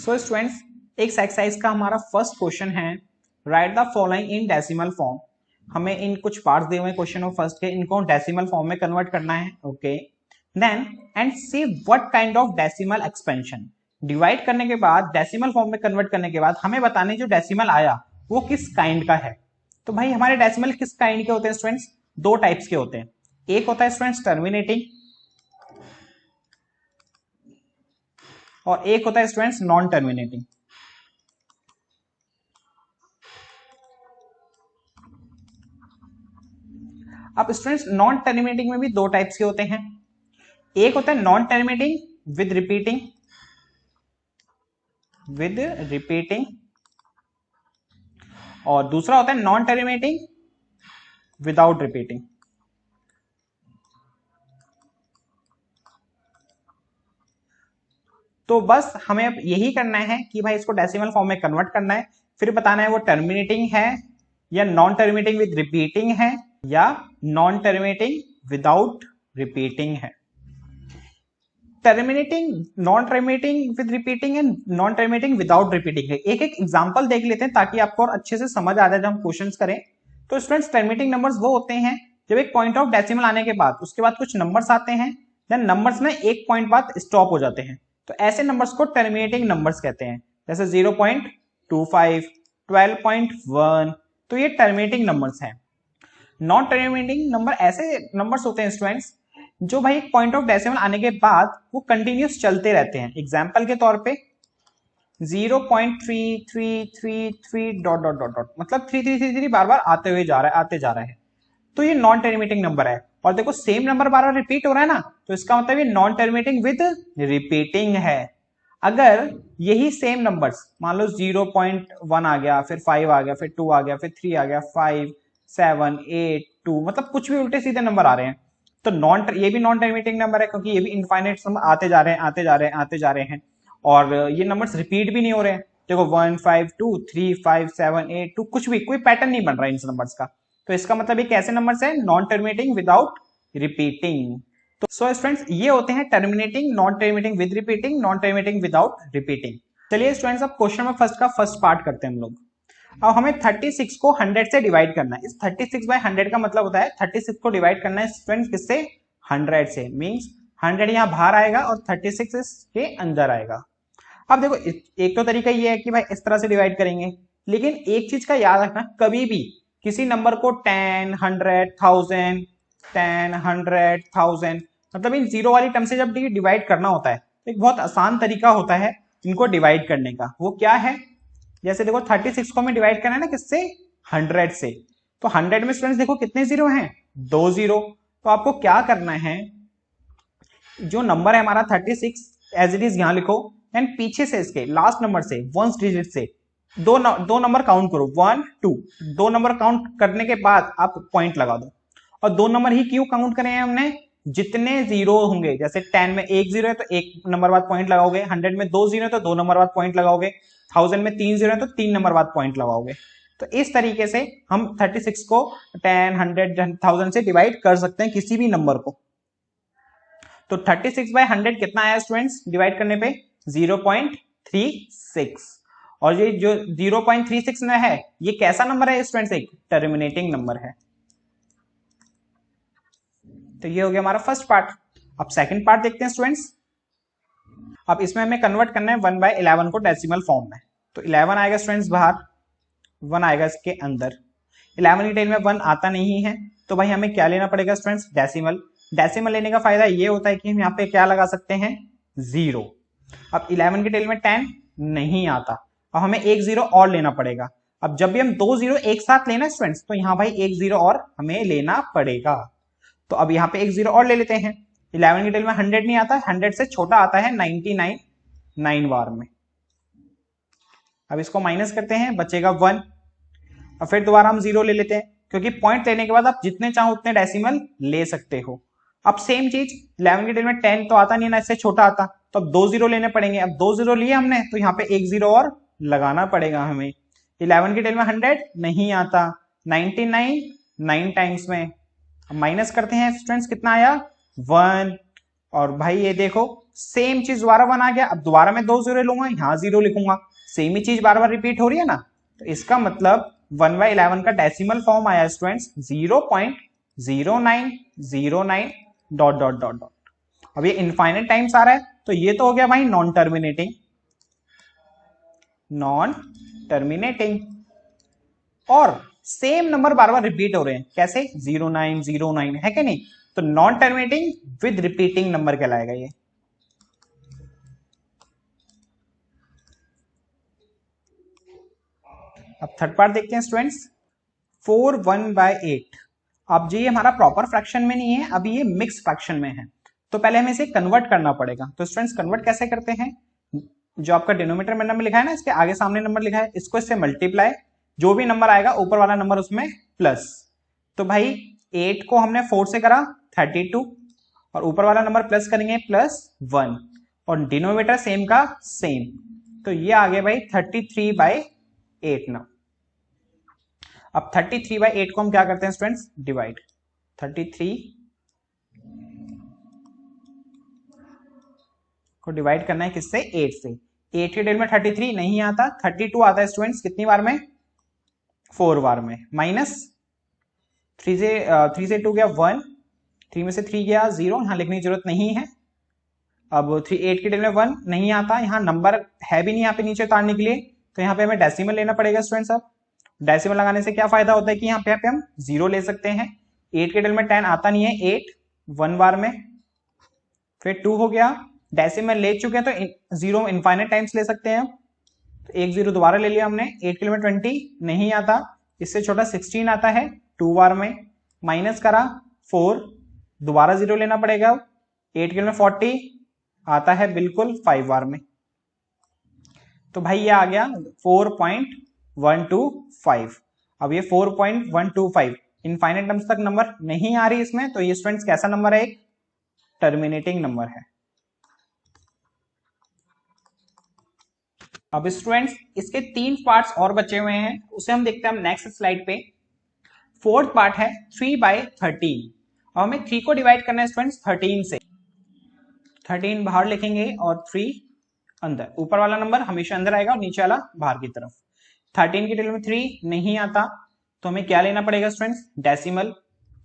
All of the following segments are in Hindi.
सो स्टूडेंट्स, एक एक्सरसाइज का हमारा फर्स्ट क्वेश्चन है, right the following in decimal form. हमें इन कुछ पार्ट्स दिए हुए क्वेश्चन ऑफ फर्स्ट के, इनको डेसिमल फॉर्म में कन्वर्ट करना है। Okay, then and see what kind of decimal expansion. Divide करने के बाद, डेसिमल फॉर्म में कन्वर्ट करने के बाद हमें बताने जो डेसिमल आया वो किस काइंड का है। तो भाई हमारे डेसिमल किस काइंड के होते हैं स्टूडेंट्स? दो टाइप्स के होते हैं। एक होता है स्टूडेंट्स टर्मिनेटिंग और एक होता है स्टूडेंट्स नॉन टर्मिनेटिंग। अब स्टूडेंट्स नॉन टर्मिनेटिंग में भी दो टाइप्स के होते हैं। एक होता है नॉन टर्मिनेटिंग विद रिपीटिंग और दूसरा होता है नॉन टर्मिनेटिंग विदाउट रिपीटिंग। तो बस हमें अब यही करना है कि भाई इसको डेसिमल फॉर्म में कन्वर्ट करना है, फिर बताना है वो टर्मिनेटिंग है या नॉन टर्मिनेटिंग विद रिपीटिंग है या नॉन टर्मिनेटिंग विदाउट रिपीटिंग है। Terminating, non terminating with repeating and non terminating without repeating है। एक एक एग्जांपल देख लेते हैं ताकि आपको और अच्छे से समझ आ जाए जब हम क्वेश्चंस करें। तो स्टूडेंट्स, टर्मिनेटिंग नंबर्स वो होते हैं जब एक पॉइंट ऑफ डेसिमल आने के बाद उसके बाद कुछ नंबर्स आते हैं, देन नंबर्स में एक पॉइंट बाद स्टॉप हो जाते हैं, तो ऐसे नंबर्स को टर्मिनेटिंग नंबर्स कहते हैं। जैसे 0.25, 12.1, तो ये टर्मिनेटिंग नंबर्स हैं। नॉन टर्मिनेटिंग नंबर ऐसे नंबर्स होते हैं स्टूडेंट्स जो भाई एक पॉइंट ऑफ डेसिमल आने के बाद वो कंटिन्यूस चलते रहते हैं। एग्जाम्पल के तौर पे 0.3333 डॉट डॉट डॉट डॉट, मतलब 3333 बार बार आते हुए जा रहा है, तो ये नॉन टर्मिनेटिंग नंबर है। और देखो सेम नंबर बार बार रिपीट हो रहा है ना, तो इसका मतलब ये नॉन टर्मिनेटिंग विद रिपीटिंग है। अगर यही सेम नंबर्स मान लो 0.1 आ गया, फिर 5 आ गया, फिर 2 आ गया, फिर 3 आ गया, 5, 7, 8, 2, मतलब कुछ भी उल्टे सीधे नंबर आ रहे हैं, तो ये भी नॉन टर्मिनेटिंग नंबर है, क्योंकि ये भी इनफाइनाइट नंबर आते जा रहे हैं और ये नंबर्स रिपीट भी नहीं हो रहे हैं। देखो 1, 5, 2, 3, 5, 7, 8, 2, कुछ भी कोई पैटर्न नहीं बन रहा है इन नंबर्स का। तो इसका मतलब ये कैसे नंबर्स है? Non terminating without repeating. तो सो स्टूडेंट्स, ये होते हैं terminating, non terminating with repeating, non terminating without repeating. चलिए स्टूडेंट्स, अब क्वेश्चन नंबर फर्स्ट का फर्स्ट पार्ट करते हैं हम लोग। अब हमें 36 को 100 से डिवाइड करना है। इस 36/100 का मतलब होता है 36 को डिवाइड करना है स्टूडेंट्स किससे? 100 से। मींस 100 यहां बाहर आएगा और 36 इसके अंदर आएगा। अब देखो एक तो तरीका ये है कि भाई इस तरह से डिवाइड करेंगे, लेकिन एक चीज का याद रखना, कभी भी किसी नंबर को 10, 100, 1000, 10, 100, 1000, मतलब इन जीरो वाली टर्म से जब डिवाइड करना होता है तो एक बहुत आसान तरीका होता है इनको डिवाइड करने का। वो क्या है? जैसे देखो 36 को हमें डिवाइड करना है ना किससे? 100 से। तो 100 में स्टूडेंट्स देखो कितने जीरो हैं? 2 जीरो। तो आपको क्या करना है, जो नंबर है हमारा 36 एज इट इज यहां लिखो, एंड पीछे से इसके लास्ट नंबर से 1 डिजिट से दो नंबर काउंट करो, 1, 2। दो नंबर काउंट करने के बाद आप पॉइंट लगा दो। और दो नंबर ही क्यों काउंट करे हैं हमने? जितने जीरो होंगे, जैसे 10 में एक जीरो है तो एक नंबर बाद पॉइंट लगाओगे, 100 में 2 जीरो है तो 2 नंबर बाद पॉइंट लगाओगे, 1000 में 3 जीरो है तो 3 नंबर बाद पॉइंट लगाओगे। तो इस तरीके से हम 36 को 10, 100, 1000 से डिवाइड कर सकते हैं किसी भी नंबर को। तो 36/100 कितना आया स्टूडेंट्स डिवाइड करने पे? 0.36। और ये जो 0.36 में है, ये कैसा नंबर है स्टूडेंट्स? एक टर्मिनेटिंग नंबर है। तो ये हो गया हमारा फर्स्ट पार्ट। अब सेकंड पार्ट देखते हैं स्टूडेंट्स। अब इसमें हमें कन्वर्ट करना है 1/11 को डेसिमल फॉर्म में। तो 11 आएगा स्टूडेंट्स बाहर, 1 आएगा इसके अंदर। 11 की टेल में 1 आता नहीं है, तो भाई हमें क्या लेना पड़ेगा स्टूडेंट्स? डेसिमल। डेसिमल लेने का फायदा ये होता है कि हम यहाँ पे क्या लगा सकते हैं? 0। अब 11 की टेल में 10 नहीं आता, अब हमें एक जीरो और लेना पड़ेगा। अब जब भी हम 2 जीरो एक साथ लेना स्टूडेंट्स, तो यहाँ भाई एक जीरो और हमें लेना पड़ेगा। तो अब यहाँ पे एक जीरो और ले लेते हैं। 11 की टेल में 100 नहीं आता, 100 से छोटा आता है 99 9 बार में। अब इसको माइनस करते हैं, बचेगा 1। और फिर दोबारा हम 0 ले लेते हैं, क्योंकि पॉइंट लेने के बाद आप जितने चाहो उतने डेसिमल ले सकते हो। अब सेम चीज 11 की टेल में 10 तो आता नहीं ना, इससे छोटा आता, तो अब 2 जीरो लेने पड़ेंगे। अब 2 जीरो लिए हमने, तो यहाँ पे एक जीरो और लगाना पड़ेगा हमें। 11 की टेल में 100 नहीं आता, 99 9 टाइम्स में। अब माइनस करते हैं स्टूडेंट्स, कितना आया? 1। और भाई ये देखो सेम चीज दोबारा 1 आ गया, अब दोबारा मैं 2 जीरो लूंगा, यहां 0 लिखूंगा, सेम ही चीज बार बार रिपीट हो रही है ना, तो इसका मतलब 1/11 का डेसिमल फॉर्म आया students 0.0909 dot dot dot dot. अब ये इनफाइनाइट टाइम्स आ रहा है, तो ये तो हो गया भाई नॉन टर्मिनेटिंग, नॉन टर्मिनेटिंग, और सेम नंबर बार बार रिपीट हो रहे हैं, कैसे 0909 है कि नहीं, तो non terminating with repeating number कहलाएगा ये। अब थर्ड पार्ट देखते हैं स्टूडेंट्स, 4/1/8। अब ये हमारा प्रॉपर फ्रैक्शन में नहीं है, अभी ये मिक्स फ्रैक्शन में है, तो पहले हमें इसे कन्वर्ट करना पड़ेगा। तो स्टूडेंट्स कन्वर्ट कैसे करते हैं, जो आपका डिनोमिनेटर में नंबर लिखा है ना, इसके आगे सामने नंबर लिखा है, इसको इससे मल्टीप्लाई, जो भी नंबर आएगा ऊपर वाला नंबर उसमें प्लस। तो भाई 8 को हमने 4 से करा 32, और ऊपर वाला नंबर प्लस करेंगे +1, और डिनोमिनेटर सेम का सेम, तो ये आ गया भाई 33/8 ना। अब 33/8 को हम क्या करते हैं स्टूडेंट्स, डिवाइड, 33 को डिवाइड करना है किससे, 8 से। 8 के डेल में 33 नहीं आता, 32 आता है स्टूडेंट्स कितनी बार में, 4 बार में, माइनस 3 से 2 गया 1, 3 में से 3 गया 0, यहां लिखने की जरूरत नहीं है। अब 8 के डेल में 1 नहीं आता, यहाँ नंबर है भी नहीं यहाँ पे नीचे उतारने के लिए, तो यहाँ पे हमें डेसिमल लेना पड़ेगा स्टूडेंट्स। अब डेसिमल लगाने से क्या फायदा होता है कि यहाँ पे हम 0 ले सकते हैं। 8 के डेल में 10 आता नहीं है, 8 1 बार में, फिर 2 हो गया, डेसिमल ले चुके हैं तो 0 इनफाइनाइट टाइम्स ले सकते हैं, तो 1 0 दोबारा ले लिया हमने। 8 के डेल में 20 नहीं आता, इससे छोटा 16 आता है 2 बार में, माइनस करा 4, दोबारा 0 लेना पड़ेगा। 8 के डेल में 40 आता है बिल्कुल 5 बार में, तो भाई ये आ गया 4.125। अब ये 4.125 इनफाइनाइट नंबर तक नंबर नहीं आ रही इसमें, तो ये स्टूडेंट्स कैसा नंबर है, एक टर्मिनेटिंग नंबर है। अब स्टूडेंट्स इसके 3 पार्ट्स और बचे हुए हैं, उसे हम देखते हैं नेक्स्ट स्लाइड पे। फोर्थ पार्ट है 3/13, और हमें 3 को डिवाइड करना है स्टूडेंट्स 13 से, 13 बाहर लिखेंगे और 3 अंदर, ऊपर वाला नंबर हमेशा अंदर आएगा और नीचे वाला बाहर की तरफ। 13 की डिटेल में 3 नहीं आता, तो हमें क्या लेना पड़ेगा स्टूडेंट्स, डेसिमल,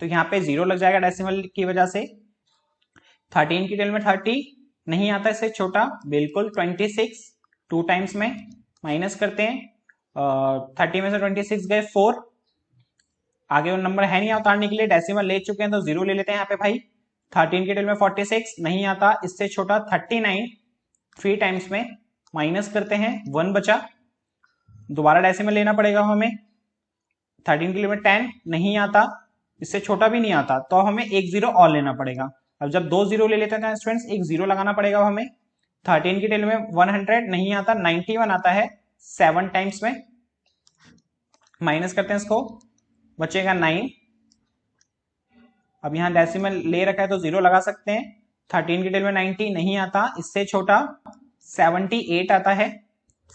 तो यहाँ पे 0 लग जाएगा डेसिमल की वजह से। 13 की डिटेल में 30 नहीं आता, इससे छोटा बिल्कुल 26, 2 टाइम्स में माइनस करते हैं, 30 में से 26 गए 4, आगे वो नंबर है नहीं उतारने के लिए, डेसिमल ले चुके हैं तो 0 ले लेते हैं यहाँ पे भाई। 13 की डिटेल में 46 नहीं आता, इससे छोटा 39, 3 टाइम्स में माइनस करते हैं, 1 बचा, दोबारा डेसिमल लेना पड़ेगा हमें। 13 की लिमिट 10 नहीं आता, इससे छोटा भी नहीं आता, तो हमें एक 0 और लेना पड़ेगा। अब जब 2 0 ले लेते हैं स्टूडेंट्स, एक 0 लगाना पड़ेगा हमें। 13 की टेल में 100 नहीं आता, 91 आता है 7 टाइम्स में, माइनस करते हैं इसको, बचेगा 9। अब यहां डेसिमल ले रखा है तो 0 लगा सकते हैं। 13 की टेल में 90 नहीं आता, इससे छोटा 78 आता है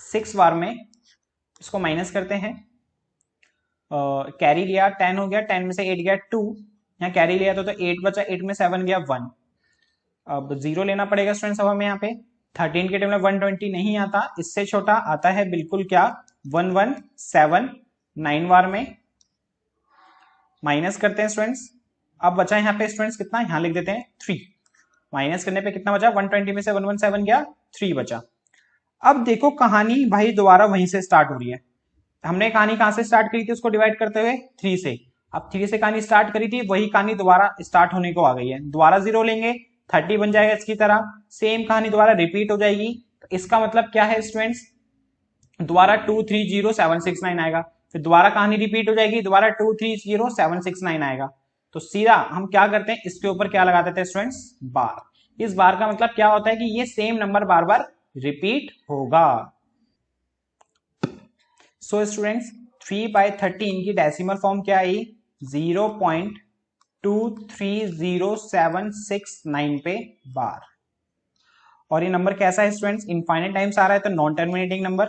6 बार में, इसको माइनस करते हैं, कैरी लिया 10 हो गया, 10 में से 8 गया 2, यहाँ कैरी लिया तो 8 बचा, 8 में 7 गया 1। अब 0 लेना पड़ेगा स्टूडेंट्स अब हमें यहाँ पे। 13 के टाइम में 120 नहीं आता, इससे छोटा आता है बिल्कुल क्या 117, 9 बार में, माइनस करते हैं स्टूडेंट्स। अब बचा यहाँ पे स्टूडेंट्स कितना, यहाँ लिख देते हैं 3, माइनस करने पे कितना बचा, 120 में से 117 गया 3 बचा। अब देखो कहानी भाई दोबारा वहीं से स्टार्ट हो रही है। हमने कहानी कहां से स्टार्ट करी थी, उसको डिवाइड करते हुए 3 से। अब 3 से कहानी स्टार्ट करी थी, वही कहानी दोबारा स्टार्ट होने को आ गई है। दोबारा 0 लेंगे 30 बन जाएगा इसकी तरह, सेम कहानी दोबारा रिपीट हो जाएगी। तो इसका मतलब क्या है स्टूडेंट्स, दोबारा 230769 आएगा, फिर दोबारा कहानी रिपीट हो जाएगी, दोबारा 230769 आएगा। तो सीधा हम क्या करते हैं, इसके ऊपर क्या लगा देते हैं स्टूडेंट्स, बार। इस बार का मतलब क्या होता है कि ये सेम नंबर बार बार रिपीट होगा। सो स्टूडेंट्स 3/13 की डेसिमल फॉर्म क्या आई, 0.230769 पे बार। और ये नंबर कैसा है स्टूडेंट्स, इनफाइनाइट टाइम्स आ रहा है, तो non terminating number,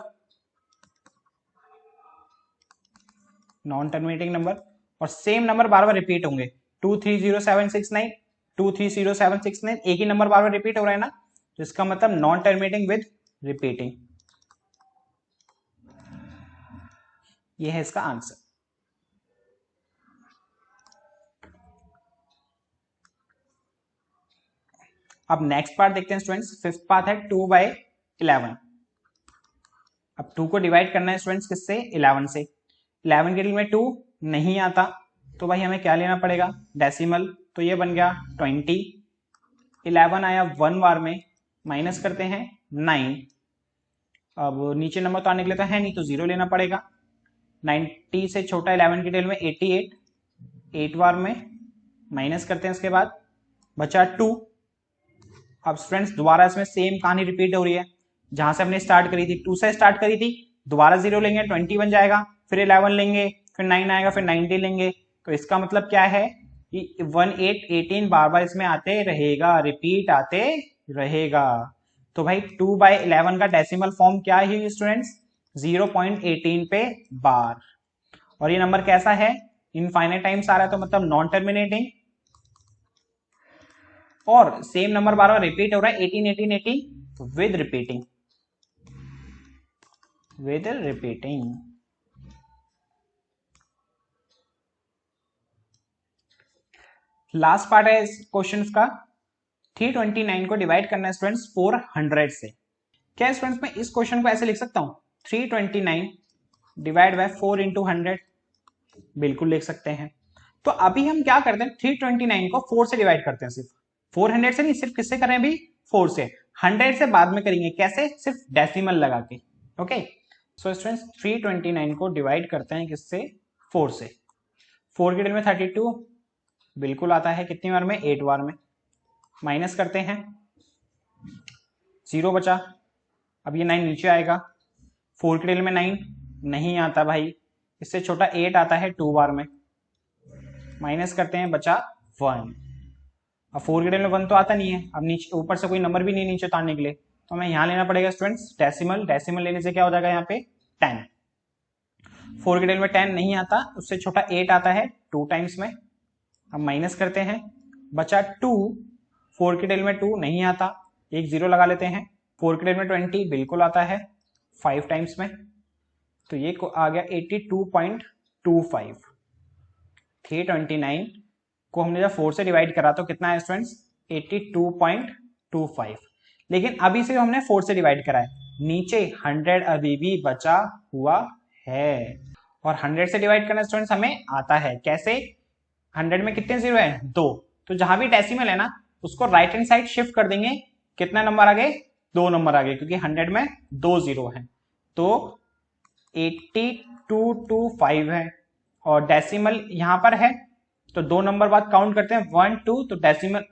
non terminating number, और सेम नंबर बार बार रिपीट होंगे, 230769, 230769, एक ही नंबर बार बार रिपीट हो रहा है ना, तो इसका मतलब नॉन टर्मिनेटिंग विद रिपीटिंग। ये है इसका आंसर। अब नेक्स्ट पार्ट देखते हैं स्टूडेंट्स। फिफ्थ पार्ट है 2/11। अब 2 को डिवाइड करना है स्टूडेंट्स किससे? 11 से। 11 के डिल में 2 नहीं आता, तो भाई हमें क्या लेना पड़ेगा? डेसिमल। तो ये बन गया 20। 11 आया 1 बार में, माइनस करते हैं 9। अब नीचे नंबर तो आने के लिए तो है नहीं, तो 0 लेना पड़ेगा। 90 से छोटा 11 की डिल में 88, 8 बार में, माइनस करते हैं, इसके बाद बचा 2। अब स्टूडेंट्स दोबारा इसमें सेम कहानी रिपीट हो रही है, जहां से हमने स्टार्ट करी थी 2 से स्टार्ट करी थी, दोबारा 0 लेंगे 20 बन जाएगा, फिर 11 लेंगे, फिर 9 आएगा, फिर 90 लेंगे। तो इसका मतलब क्या है कि 18 18 बार बार इसमें आते रहेगा, रिपीट आते रहेगा। तो भाई 2/11 का डेसिमल फॉर्म क्या है स्टूडेंट्स? 0.18 पे बार। और ये नंबर कैसा है? इनफाइनाइट टाइम्स आ रहा है, तो मतलब नॉन टर्मिनेटिंग, और सेम नंबर बार बार रिपीट हो रहा है 18 18 18 with repeating, with repeating. Last part है इस क्वेश्चन का। 329 को डिवाइड करना है स्टूडेंट्स 400 से। क्या स्टूडेंट्स मैं इस क्वेश्चन को ऐसे लिख सकता हूं? 329 डिवाइड बाय 4 इंटू 100। बिल्कुल लिख सकते हैं। तो अभी हम क्या करते हैं? 329 को 4 से डिवाइड करते हैं, सिर्फ 400 से नहीं, सिर्फ किससे करें अभी? 4 से। 100 से बाद में करेंगे, कैसे? सिर्फ डेसिमल लगा के। ओके, सो स्टूडेंट्स 329 को डिवाइड करते हैं किससे? 4 से। 4 के डिल में 32 बिल्कुल आता है, कितनी बार में? 8 बार में, माइनस करते हैं, 0 बचा। अब ये 9 नीचे आएगा। 4 के डिल में 9 नहीं आता भाई, इससे छोटा 8 आता है 2 बार में, माइनस करते हैं, बचा 1। अब 4 के डिल में 1 तो आता नहीं है, अब नीचे ऊपर से कोई नंबर भी नहीं नीचे उतारने के लिए, तो हमें यहां लेना पड़ेगा स्टूडेंट्स डेसिमल। डेसिमल लेने से क्या हो जाएगा यहाँ पे? 10। 4 के डिल में 10 नहीं आता, उससे छोटा 8 आता है 2 टाइम्स में, अब माइनस करते हैं, बचा 2। 4 के डिल में 2 नहीं आता, एक 0 लगा लेते हैं। 4 के डिल में 20 बिल्कुल आता है 5 टाइम्स में, तो ये को आ गया 82.25। 329 को हमने जब 4 से डिवाइड करा तो कितना है स्टूडेंट्स? 82.25। लेकिन अभी से हमने 4 से डिवाइड करा है, नीचे 100 अभी भी बचा हुआ है, और 100 से डिवाइड करना स्टूडेंट्स हमें आता है। कैसे? 100 में कितने 0 है? 2। तो जहां भी डेसिमल है ना, उसको राइट हैंड साइड शिफ्ट कर देंगे, कितना नंबर आगे? 2 नंबर आगे, क्योंकि 100 में 2 0 है, तो 8225 है। और डेसिमल यहां पर है, तो 2 नंबर बाद काउंट करते हैं 1 2, तो डेसिमल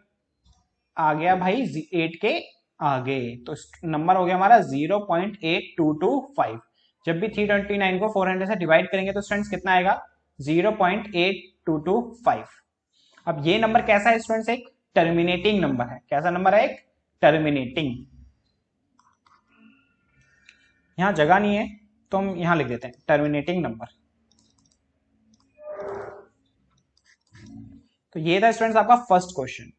आ गया भाई 8 के आगे, तो नंबर हो गया हमारा 0.8225। जब भी 329 को 400 से डिवाइड करेंगे तो स्टूडेंट्स कितना आएगा? 0.8225। अब ये नंबर कैसा है स्टूडेंट्स? एक टर्मिनेटिंग नंबर है। कैसा नंबर है? एक टर्मिनेटिंग। यहां जगह नहीं है, तो हम यहां लिख देते हैं टर्मिनेटिंग नंबर। तो ये था स्टूडेंट्स आपका फर्स्ट क्वेश्चन।